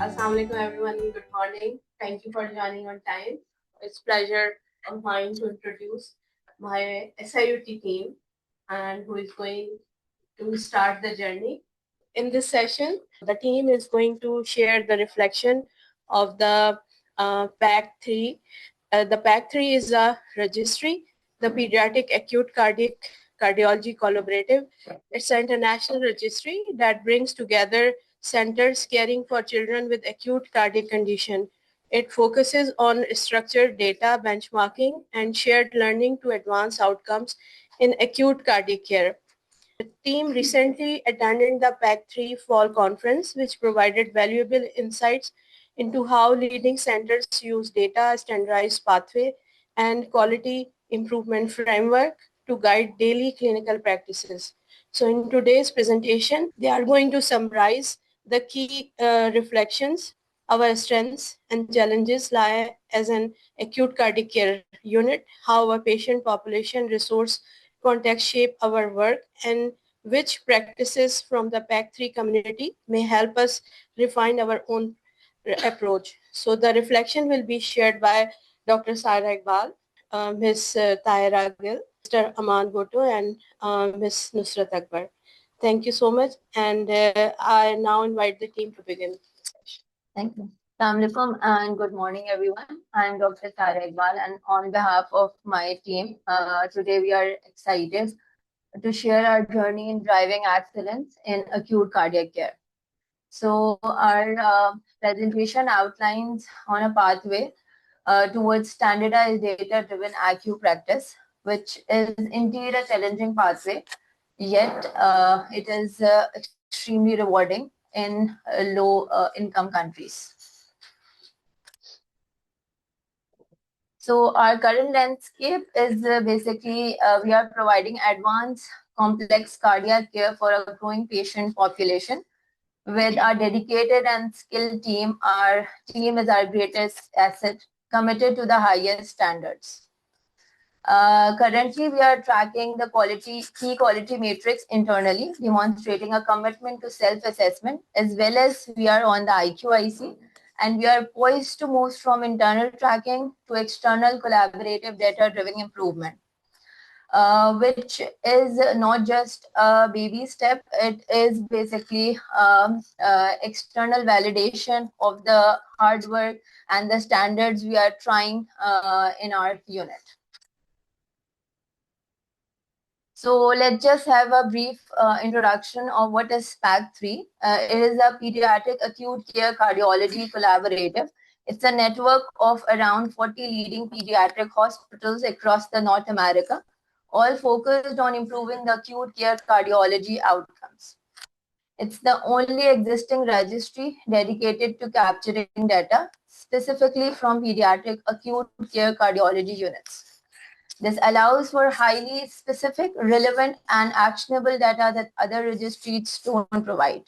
Assalamu alaikum everyone and good morning. Thank you for joining on time. It's pleasure of mine to introduce my ACCU team and who is going to start the journey. In this session, the team is going to share the reflection of the PAC3. The PAC3 is a registry, the Pediatric Acute Cardiology Collaborative. It's an international registry that brings together centers caring for children with acute cardiac condition. It focuses on structured data benchmarking and shared learning to advance outcomes in acute cardiac care. The team recently attended the PAC3 Fall Conference, which provided valuable insights into how leading centers use data, standardized pathway, and quality improvement framework to guide daily clinical practices. So in today's presentation, they are going to summarize the key reflections, our strengths and challenges lie as an acute cardiac care unit, how our patient population resource context shape our work, and which practices from the PAC3 community may help us refine our own approach. So the reflection will be shared by Dr. Saira Iqbal, Ms. Tahira Gill, Mr. Aman Goto, and Ms. Nusrat Akbar. Thank you so much, and I now invite the team to begin. Thank you. Assalamu alaikum and good morning, everyone. I'm Dr. Saira Iqbal, and on behalf of my team, today we are excited to share our journey in driving excellence in acute cardiac care. So our presentation outlines on a pathway towards standardized data-driven ACCU practice, which is indeed a challenging pathway, yet it is extremely rewarding in low-income countries. So our current landscape is basically we are providing advanced complex cardiac care for a growing patient population. With our dedicated and skilled team, our team is our greatest asset, committed to the highest standards. Currently, we are tracking the key quality matrix internally, demonstrating a commitment to self-assessment, as well as we are on the IQIC, and we are poised to move from internal tracking to external collaborative data-driven improvement, which is not just a baby step, it is basically external validation of the hard work and the standards we are trying in our unit. So let's just have a brief introduction of what is PAC3. It is a Pediatric Acute Care Cardiology Collaborative. It's a network of around 40 leading pediatric hospitals across the North America, all focused on improving the acute care cardiology outcomes. It's the only existing registry dedicated to capturing data, specifically from pediatric acute care cardiology units. This allows for highly specific, relevant, and actionable data that other registries don't provide.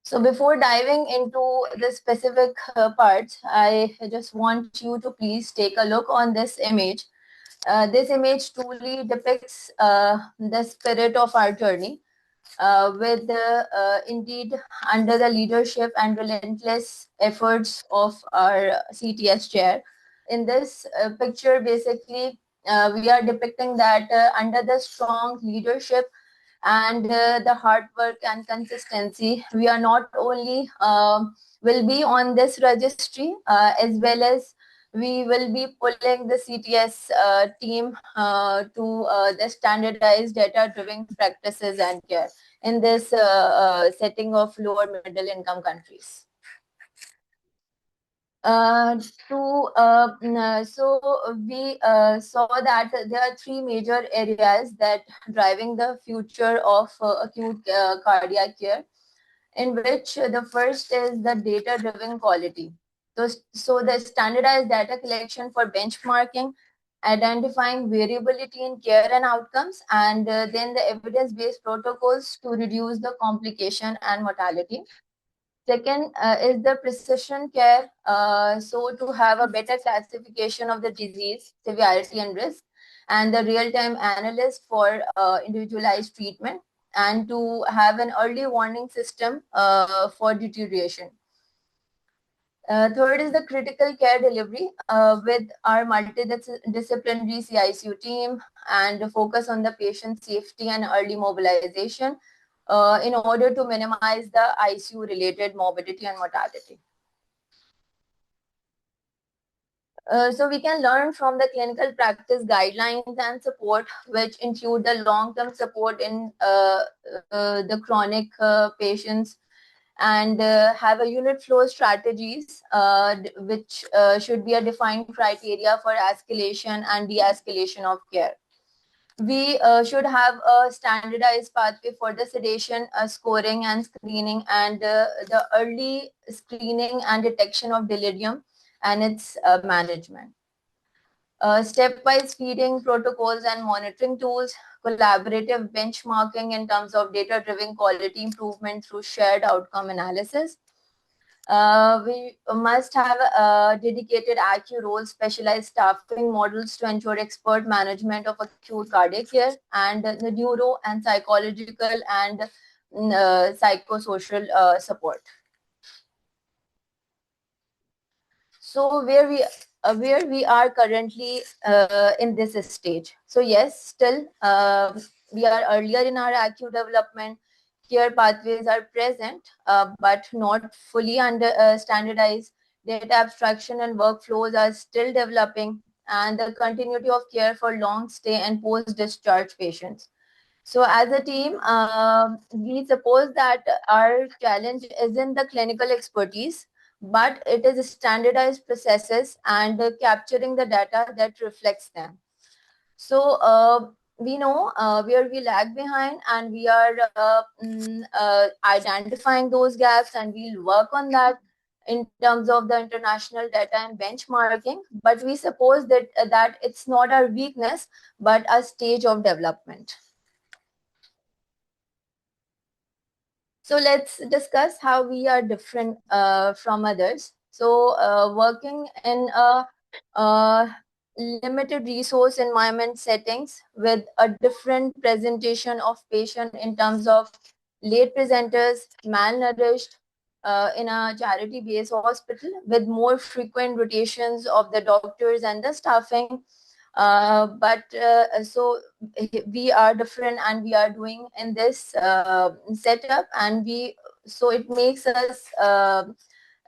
So before diving into the specific parts, I just want you to please take a look on this image. This image truly depicts the spirit of our journey, with indeed under the leadership and relentless efforts of our CTS chair. In this picture, basically, we are depicting that under the strong leadership and the hard work and consistency, we are not only will be on this registry, as well as we will be pulling the CTS team to the standardized data-driven practices and care in this setting of lower middle income countries. So we saw that there are three major areas that driving the future of acute cardiac care, in which the first is the data-driven quality. So the standardized data collection for benchmarking, identifying variability in care and outcomes, and then the evidence-based protocols to reduce the complication and mortality. Second is the precision care, so to have a better classification of the disease, severity and risk, and the real-time analysis for individualized treatment. and to have an early warning system for deterioration. Third is the critical care delivery with our multidisciplinary CICU team and focus on the patient safety and early mobilization in order to minimize the ICU related morbidity and mortality. So we can learn from the clinical practice guidelines and support, which include the long-term support in the chronic patients, and have a unit flow strategies, which should be a defined criteria for escalation and de-escalation of care. We should have a standardized pathway for the sedation, scoring and screening, and the early screening and detection of delirium and its management. Stepwise feeding protocols and monitoring tools, collaborative benchmarking in terms of data-driven quality improvement through shared outcome analysis. We must have dedicated ACCU roles, specialized staffing models to ensure expert management of acute cardiac care, and the neuro and psychological and psychosocial support. So where we are currently in this stage. So yes, still we are earlier in our acute development. Care pathways are present, but not fully under standardized. Data abstraction and workflows are still developing, and the continuity of care for long stay and post-discharge patients. So as a team, we suppose that our challenge isn't the clinical expertise, but it is standardized processes and capturing the data that reflects them. So we know where we lag behind, and we are identifying those gaps, and we'll work on that in terms of the international data and benchmarking. But we suppose that that it's not our weakness, but a stage of development. So let's discuss how we are different from others. So working in a limited resource environment settings with a different presentation of patient in terms of late presenters, malnourished, in a charity-based hospital with more frequent rotations of the doctors and the staffing. So we are different, and we are doing in this setup, and so it makes us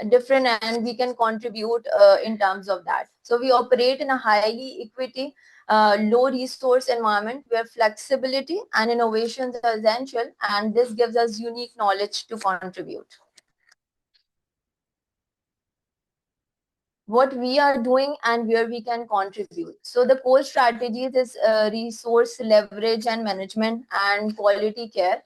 different, and we can contribute in terms of that. So we operate in a highly equity, low resource environment where flexibility and innovations are essential, and this gives us unique knowledge to contribute. What we are doing and where we can contribute. So the core strategies is resource leverage and management and quality care.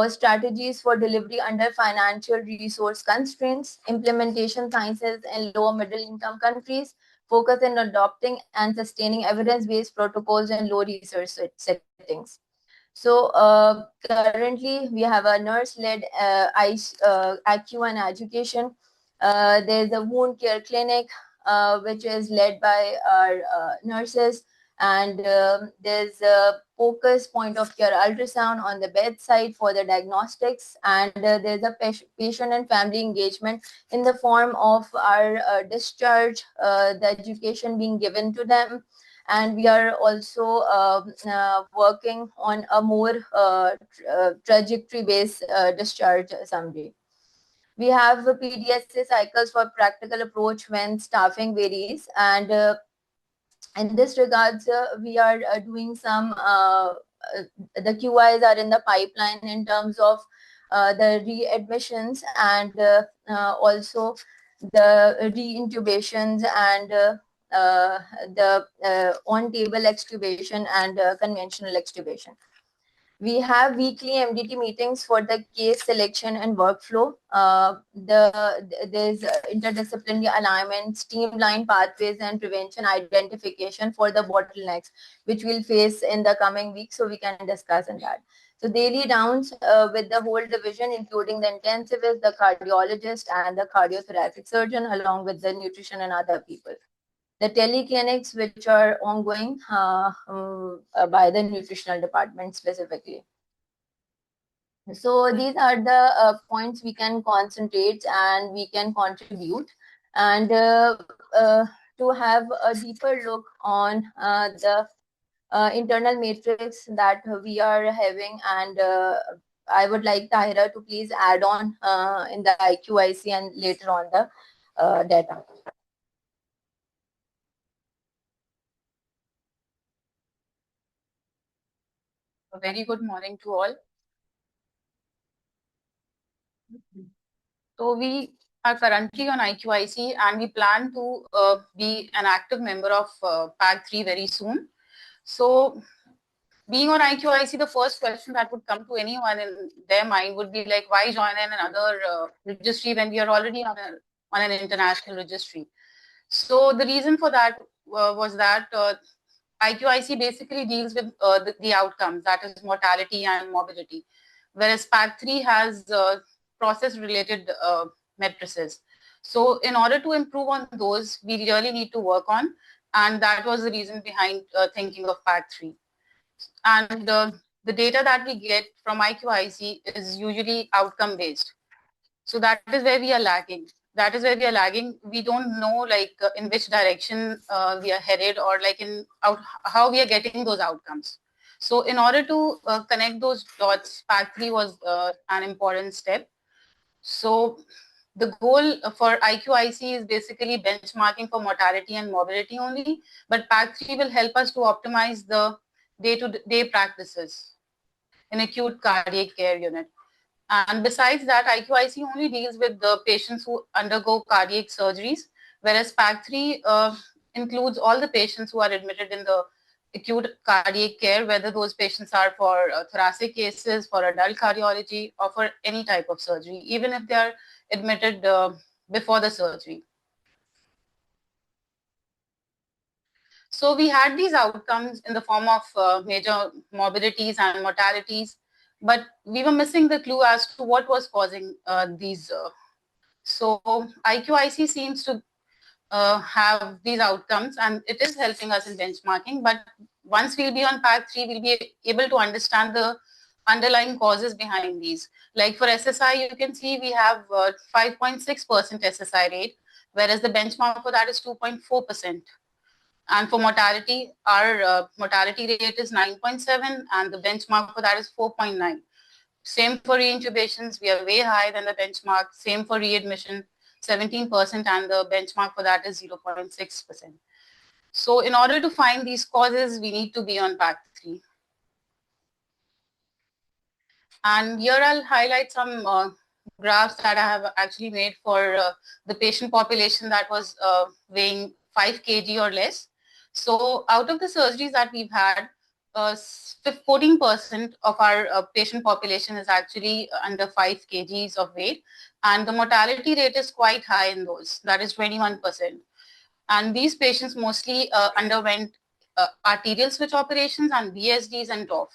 Strategies for delivery under financial resource constraints, implementation sciences in low middle income countries, focus on adopting and sustaining evidence-based protocols in low research settings. So currently we have a nurse-led ACCU and education. There's a wound care clinic, which is led by our nurses, and there's a focus point of care ultrasound on the bedside for the diagnostics, and there's a patient and family engagement in the form of our discharge, the education being given to them. And we are also working on a more trajectory-based discharge summary. We have PDSA cycles for practical approach when staffing varies, and in this regards, we are doing some, the QIs are in the pipeline in terms of the readmissions, and also the reintubations, and the on-table extubation and conventional extubation. We have weekly MDT meetings for the case selection and workflow. There's interdisciplinary alignment, streamlined pathways, and prevention identification for the bottlenecks, which we'll face in the coming weeks, so we can discuss on that. So daily rounds with the whole division, including the intensivist, the cardiologist, and the cardiothoracic surgeon, along with the nutrition and other people. The teleclinics, which are ongoing by the nutritional department specifically. So these are the points we can concentrate and we can contribute, and to have a deeper look on the internal matrix that we are having, and I would like Tahira to please add on in the IQIC and later on the data. A very good morning to all. So we are currently on IQIC and we plan to be an active member of PAC3 very soon. So being on IQIC, the first question that would come to anyone in their mind would be like, why join in another registry when we are already on an international registry? So the reason for that was that IQIC basically deals with the outcomes, that is mortality and morbidity, whereas PAC3 has process-related matrices. So in order to improve on those, we really need to work on, and that was the reason behind thinking of PAC3. And the data that we get from IQIC is usually outcome-based. So that is where we are lacking. We don't know like in which direction we are headed, or like how we are getting those outcomes. So in order to connect those dots, PAC3 was an important step. So the goal for IQIC is basically benchmarking for mortality and morbidity only, but PAC3 will help us to optimize the day-to-day practices in acute cardiac care unit. And besides that, IQIC only deals with the patients who undergo cardiac surgeries, whereas PAC3 includes all the patients who are admitted in the acute cardiac care, whether those patients are for thoracic cases, for adult cardiology, or for any type of surgery, even if they are admitted before the surgery. So we had these outcomes in the form of major morbidities and mortalities, but we were missing the clue as to what was causing these. So IQIC seems to have these outcomes, and it is helping us in benchmarking. But once we'll be on PAC3, we'll be able to understand the underlying causes behind these. Like for SSI, you can see we have 5.6% SSI rate, whereas the benchmark for that is 2.4%. And for mortality, our mortality rate is 9.7, and the benchmark for that is 4.9. Same for reintubations, we are way higher than the benchmark. Same for readmission, 17%, and the benchmark for that is 0.6%. So in order to find these causes, we need to be on PAC3. And here I'll highlight some graphs that I have actually made for the patient population that was weighing 5 kg or less. So out of the surgeries that we've had, 14% of our patient population is actually under 5 kgs of weight. And the mortality rate is quite high in those, that is 21%. And these patients mostly underwent arterial switch operations and BSDs and TOF.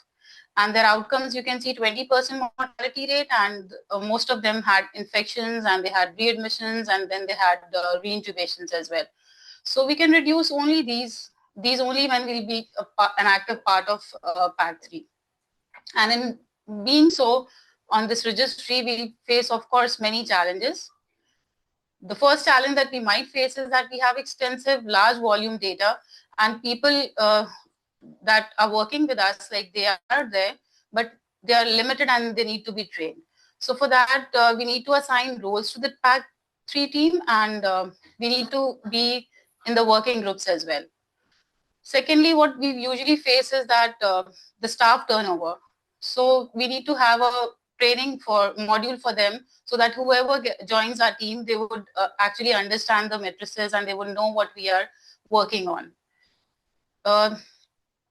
And their outcomes, you can see 20% mortality rate, and most of them had infections, and they had readmissions, and then they had reintubations as well. So we can reduce only these only when we'll be an active part of PAC3. And in being so, on this registry, we face, of course, many challenges. The first challenge that we might face is that we have extensive, large volume data, and people that are working with us, like they are there, but they are limited and they need to be trained. So for that, we need to assign roles to the PAC3 team, and we need to be in the working groups as well. Secondly, what we usually face is that the staff turnover. So we need to have a training for module for them, so that whoever joins our team, they would actually understand the matrices and they would know what we are working on.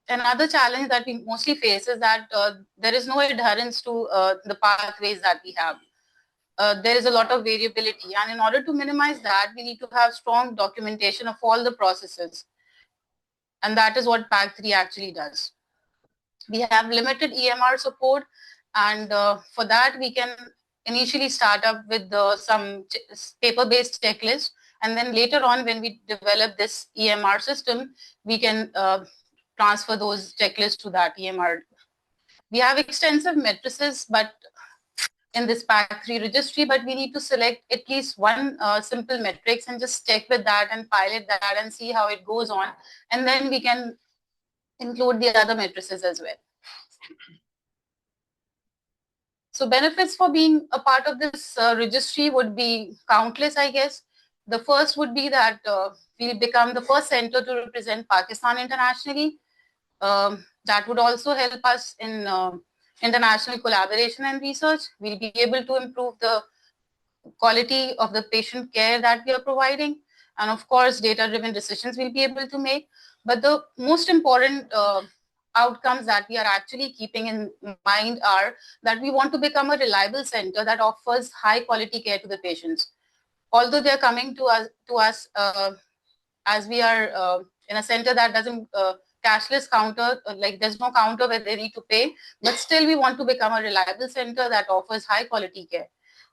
Another challenge that we mostly face is that there is no adherence to the pathways that we have. There is a lot of variability, and in order to minimize that, we need to have strong documentation of all the processes. And that is what PAC3 actually does. We have limited EMR support, and for that, we can initially start up with some paper-based checklist. And then later on, when we develop this EMR system, we can transfer those checklists to that EMR. We have extensive matrices, but in this PAC3 registry, but we need to select at least one simple metrics and just check with that and pilot that and see how it goes on. And then we can include the other matrices as well. So benefits for being a part of this registry would be countless, I guess. The first would be that we'll become the first center to represent Pakistan internationally. That would also help us in international collaboration and research. We'll be able to improve the quality of the patient care that we are providing. And of course, data-driven decisions we'll be able to make. But the most important outcomes that we are actually keeping in mind are that we want to become a reliable center that offers high quality care to the patients. Although they're coming to us as we are in a center that doesn't cashless counter, like there's no counter where they need to pay, but still we want to become a reliable center that offers high quality care.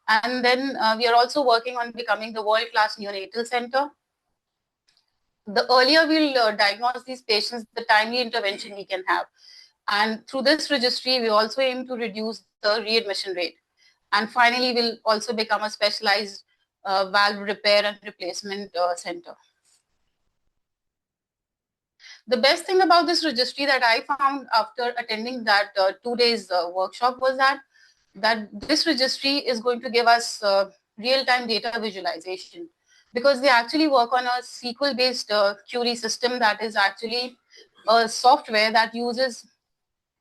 And then we are also working on becoming the world-class neonatal center. The earlier we'll diagnose these patients, the timely intervention we can have. And through this registry, we also aim to reduce the readmission rate. And finally, we'll also become a specialized valve repair and replacement center. The best thing about this registry that I found after attending that 2 days workshop was that this registry is going to give us real-time data visualization, because they actually work on a SQL-based query system that is actually a software that uses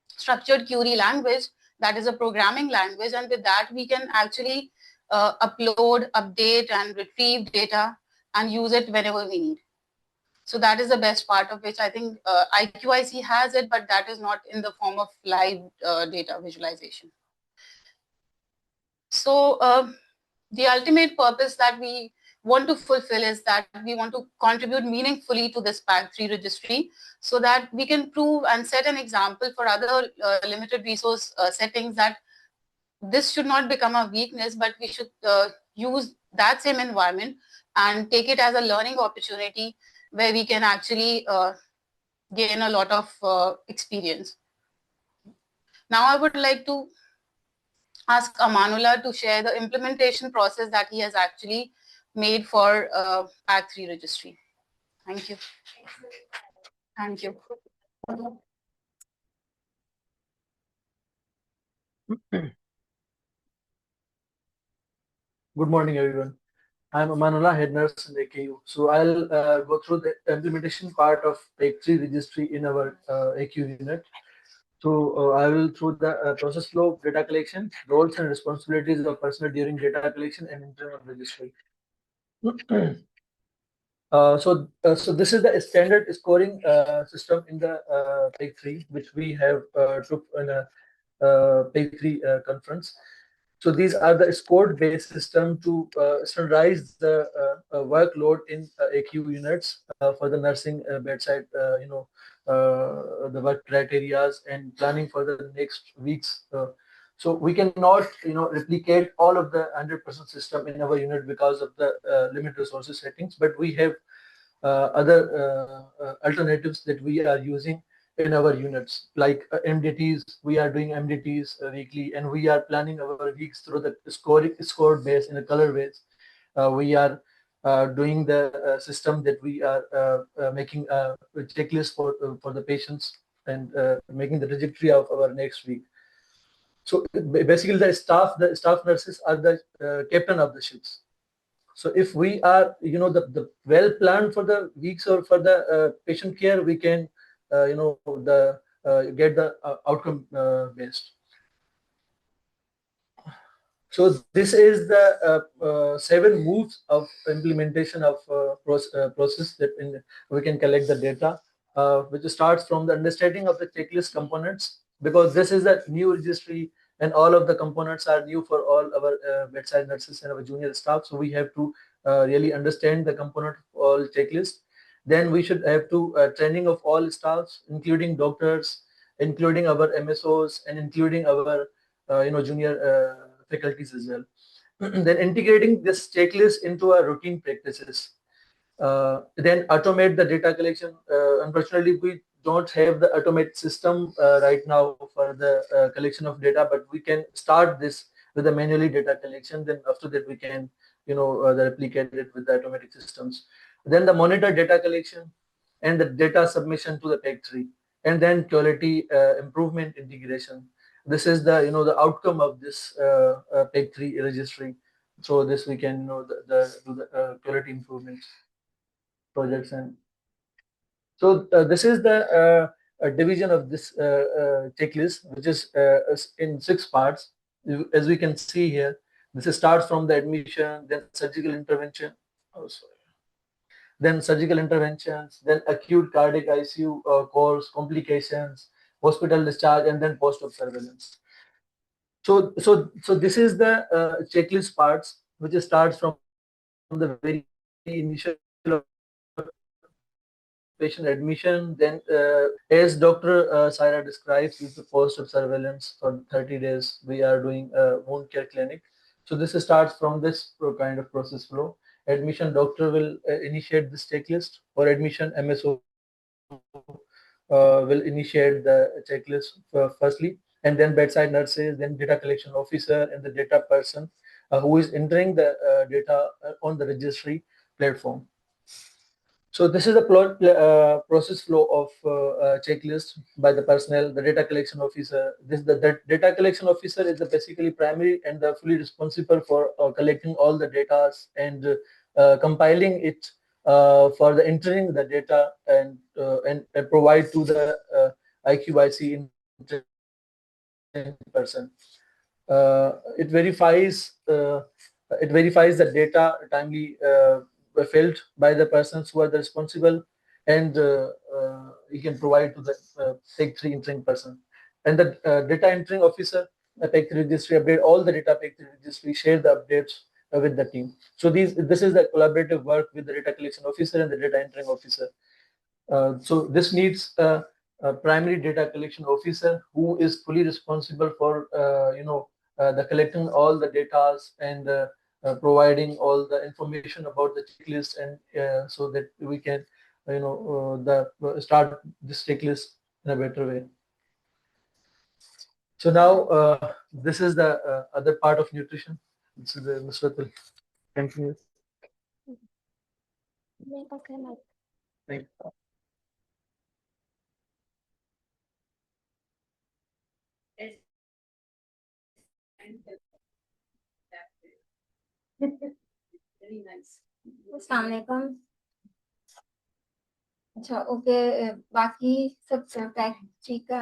structured query language, that is a programming language, and with that we can actually upload, update, and retrieve data and use it whenever we need. So that is the best part of which I think IQIC has it, but that is not in the form of live data visualization. So the ultimate purpose that we want to fulfill is that we want to contribute meaningfully to this PAC3 registry so that we can prove and set an example for other limited resource settings that this should not become a weakness, but we should use that same environment and take it as a learning opportunity where we can actually gain a lot of experience. Now I would like to ask Amanullah to share the implementation process that he has actually made for PAC3 registry. Thank you. Thank you. Good morning, everyone. I'm Amanullah, head nurse in ACCU. So I'll go through the implementation part of PAC3 registry in our ACCU unit. So I will through the process flow, data collection, roles and responsibilities of personnel during data collection and internal registry. So this is the standard scoring system in the PAC3, which we have took in a PAC3 conference. So these are the scored-based system to standardize the workload in ACCU units for the nursing bedside, the work criteria and planning for the next weeks. So we cannot, replicate all of the 100% system in our unit because of the limited resources settings, but we have other alternatives that we are using in our units, like MDTs. We are doing MDTs weekly, and we are planning our weeks through the score base in a color base. We are doing the system that we are making a checklist for the patients and making the trajectory of our next week. So basically, the staff nurses are the captain of the ships. So if we are, the well planned for the weeks or for the patient care, we can, get the outcome based. So this is the 7 moves of implementation of process that we can collect the data, which starts from the understanding of the checklist components, because this is a new registry and all of the components are new for all our bedside nurses and our junior staff. So we have to really understand the component of all checklists. Then we should have to training of all staffs, including doctors, including our MSOs, and including our junior faculties as well. Then integrating this checklist into our routine practices. Then automate the data collection. Unfortunately, we don't have the automate system right now for the collection of data, but we can start this with the manually data collection. Then after that, we can, replicate it with the automatic systems. Then the monitor data collection and the data submission to the PEG-3, and then quality improvement integration. This is the, the outcome of this PEG-3 registry. So this we can, do the quality improvements projects. And so this is the division of this checklist, which is in 6 parts. As we can see here, this starts from the admission, then surgical intervention. Oh, sorry. Then surgical interventions, then acute cardiac ICU course, complications, hospital discharge, and then post-op surveillance. So this is the checklist parts, which starts from the very initial patient admission. Then, as Dr. Saira describes, with the post-op surveillance for 30 days, we are doing a wound care clinic. So this starts from this kind of process flow. Admission, doctor will initiate this checklist. For admission, MSO will initiate the checklist firstly, and then bedside nurses, then data collection officer, and the data person who is entering the data on the registry platform. So this is the process flow of checklist by the personnel, the data collection officer. The data collection officer is the basically primary and the fully responsible for collecting all the data and compiling it for the entering the data and provide to the IQIC person. It verifies the data timely filled by the persons who are the responsible, and he can provide to the PEG-3 entering person. And the data entering officer, the PEG-3 registry, update all the data PEG-3 registry, share the updates with the team. So this is the collaborative work with the data collection officer and the data entering officer. So this needs a primary data collection officer who is fully responsible for the collecting all the data and providing all the information about the checklist, and so that we can start this checklist in a better way. So now this is the other part of nutrition. This is the Nusrat will continue. Thank you. Very nice. अस्सलामुअलैकुम। अच्छा, okay, बाकी सब factory का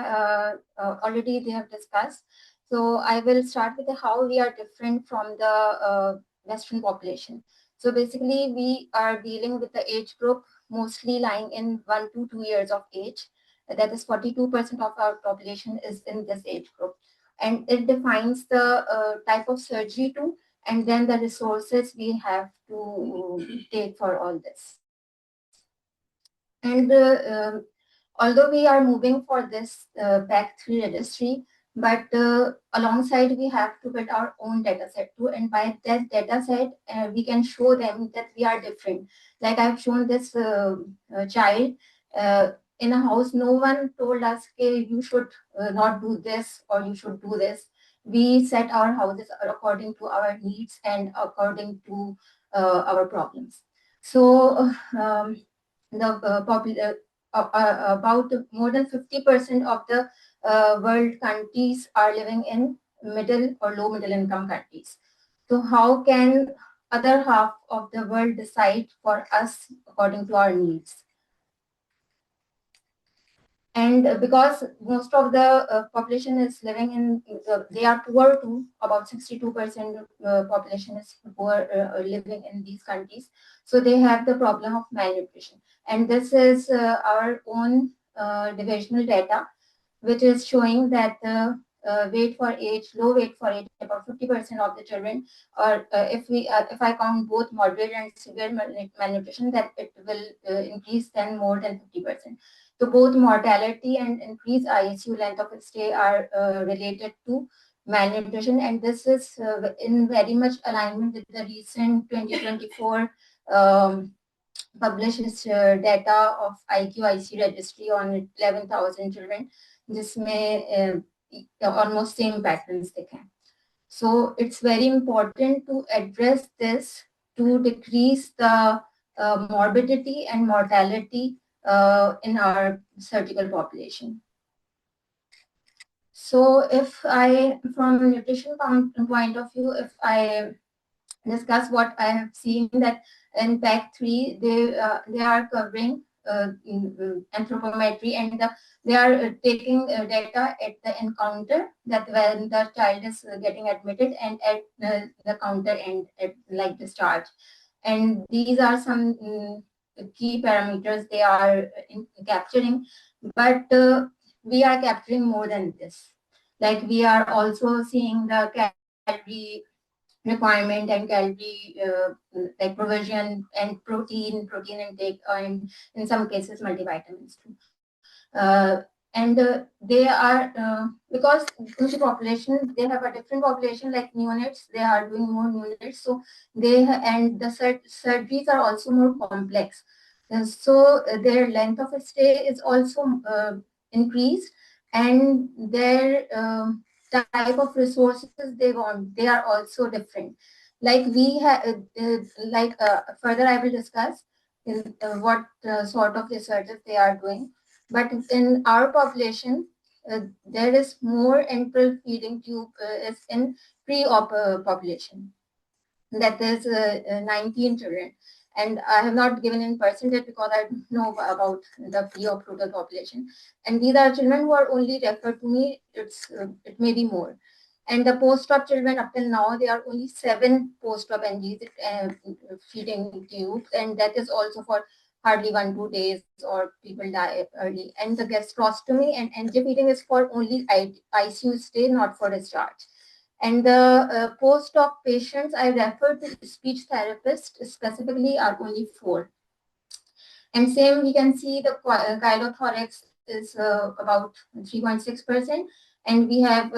already they have discussed. So I will start with how we are different from the Western population. So basically, we are dealing with the age group mostly lying in 1 to 2 years of age. That is 42% of our population is in this age group, and it defines the type of surgery too, and then the resources we have to take for all this. And although we are moving for this PEG-3 registry, but alongside we have to build our own data set too. And by that data set, we can show them that we are different. Like I've shown this child in a house, no one told us, okay, you should not do this or you should do this. We set our houses according to our needs and according to our problems. So about more than 50% of the world countries are living in middle or low middle income countries. So how can other half of the world decide for us according to our needs? And because most of the population is living in, they are poor too, about 62% population is poor living in these countries. So they have the problem of malnutrition. And this is our own divisional data, which is showing that the low weight for age, about 50% of the children, or if I count both moderate and severe malnutrition, that it will increase then more than 50%. So both mortality and increased ICU length of stay are related to malnutrition, and this is in very much alignment with the recent 2024 published data of IQIC registry on 11,000 children. This may almost same patterns they can. So it's very important to address this to decrease the morbidity and mortality in our surgical population. So if I, from nutrition point of view, if I discuss what I have seen, that in pack 3 they are covering anthropometry, and they are taking data at the encounter, that when the child is getting admitted, and at the counter and at like discharge. And these are some key parameters they are capturing, but we are capturing more than this. Like we are also seeing the calorie requirement and calorie like provision and protein intake, and in some cases multivitamins too. And they are because in the population they have a different population, like neonates, they are doing more neonates, so and the surgeries are also more complex. So their length of stay is also increased, and their type of resources they want, they are also different. Like we have further I will discuss in what sort of researches they are doing. But in our population, there is more enteral feeding tube is in pre-op population. That is 19 children. And I have not given in percentage because I don't know about the pre-op total population. And these are children who are only referred to me. It may be more. And the post-op children up till now, there are only 7 post-op NGs feeding tubes, and that is also for hardly 1-2 days, or people die early. And the gastrostomy and NG feeding is for only ICU stay, not for discharge. And the post-op patients I refer to speech therapists specifically are only 4. And same we can see the chylothorax is about 3.6%, and we have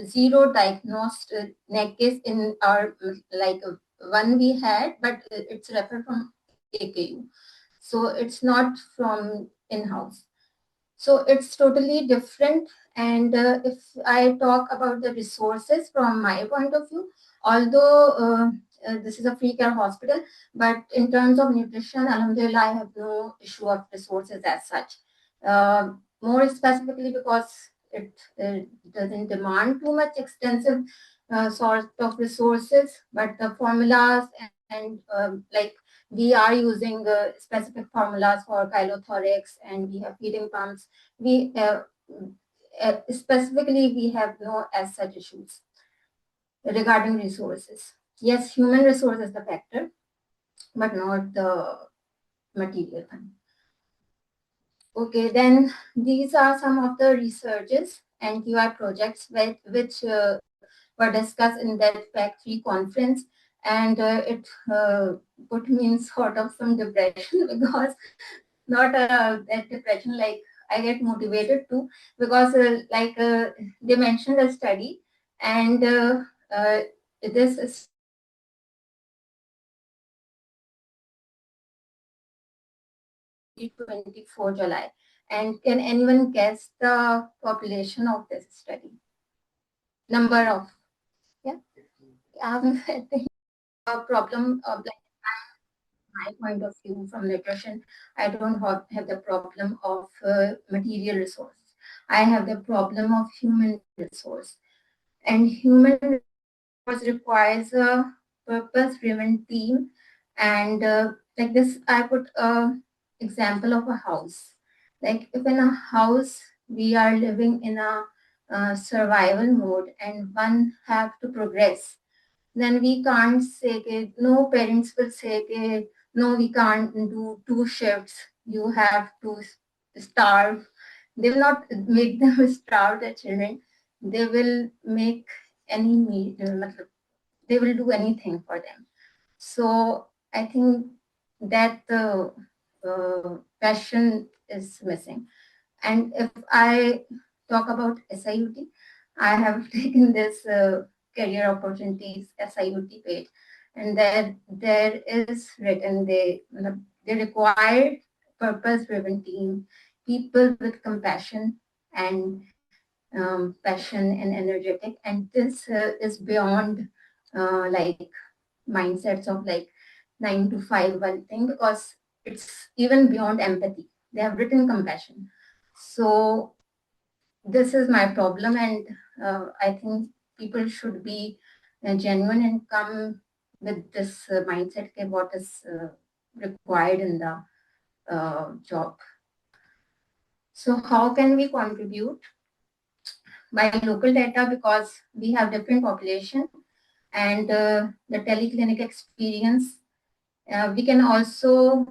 zero diagnosed neck case in our one we had, but it's referred from ACCU. So it's not from in-house. So it's totally different. And if I talk about the resources from my point of view, although this is a free care hospital, but in terms of nutrition, alhamdulillah, I have no issue of resources as such. More specifically because it doesn't demand too much extensive sort of resources, but the formulas and like we are using specific formulas for chylothorax, and we have feeding pumps. We specifically we have no as such issues regarding resources. Yes, human resource is the factor, but not the material one. Okay, then these are some of the researches and QI projects which were discussed in that PAC 3 conference, and it put me in sort of some depression because not that depression, like I get motivated too, because they mentioned a study, and this study is 24 July. And can anyone guess the population of this study? Number of, yeah, I think a problem of like my point of view from nutrition, I don't have the problem of material resource. I have the problem of human resource. And human resource requires a purpose-driven team. And like this, I put a example of a house. Like if in a house, we are living in a survival mode and one have to progress, then we can't say that, no parents will say that, no, we can't do 2 shifts, you have to starve. They will not make them starve the children. They will make any meat, they will do anything for them. So I think that the passion is missing. And if I talk about SIUT, I have taken this career opportunities SIUT page, and there is written they require purpose-driven team, people with compassion, and passion and energetic, and this is beyond like mindsets of like 9 to 5 one thing, because it's even beyond empathy. They have written compassion. So this is my problem, and I think people should be genuine and come with this mindset of what is required in the job. So how can we contribute? By local data, because we have different population, and the teleclinic experience. We can also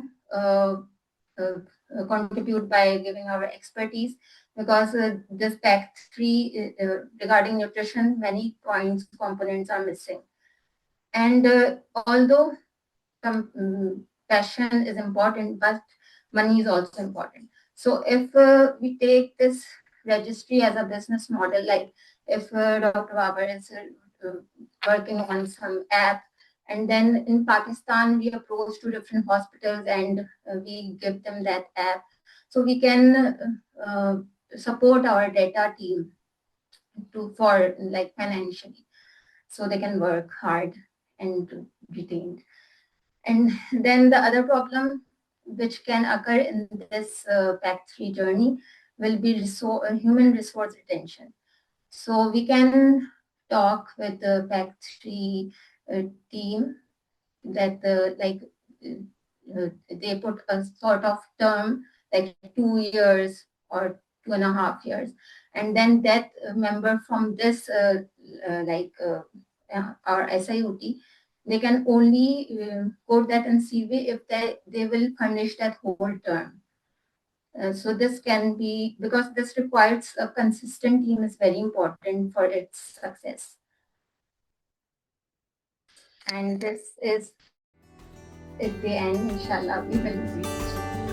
contribute by giving our expertise, because this pack 3 regarding nutrition, many points, components are missing. And although passion is important, but money is also important. So if we take this registry as a business model, like if Dr. Babar is working on some app, and then in Pakistan, we approach to different hospitals and we give them that app. So we can support our data team for like financially, so they can work hard and retain. And then the other problem which can occur in this pack 3 journey will be human resource retention. So we can talk with the pack 3 team that they put a sort of term like 2 years or 2.5 years, and then that member from this our SIOT, they can only quote that in CV if they will furnish that whole term. So this can be, because this requires a consistent team is very important for its success. And this is at the end, inshallah, we will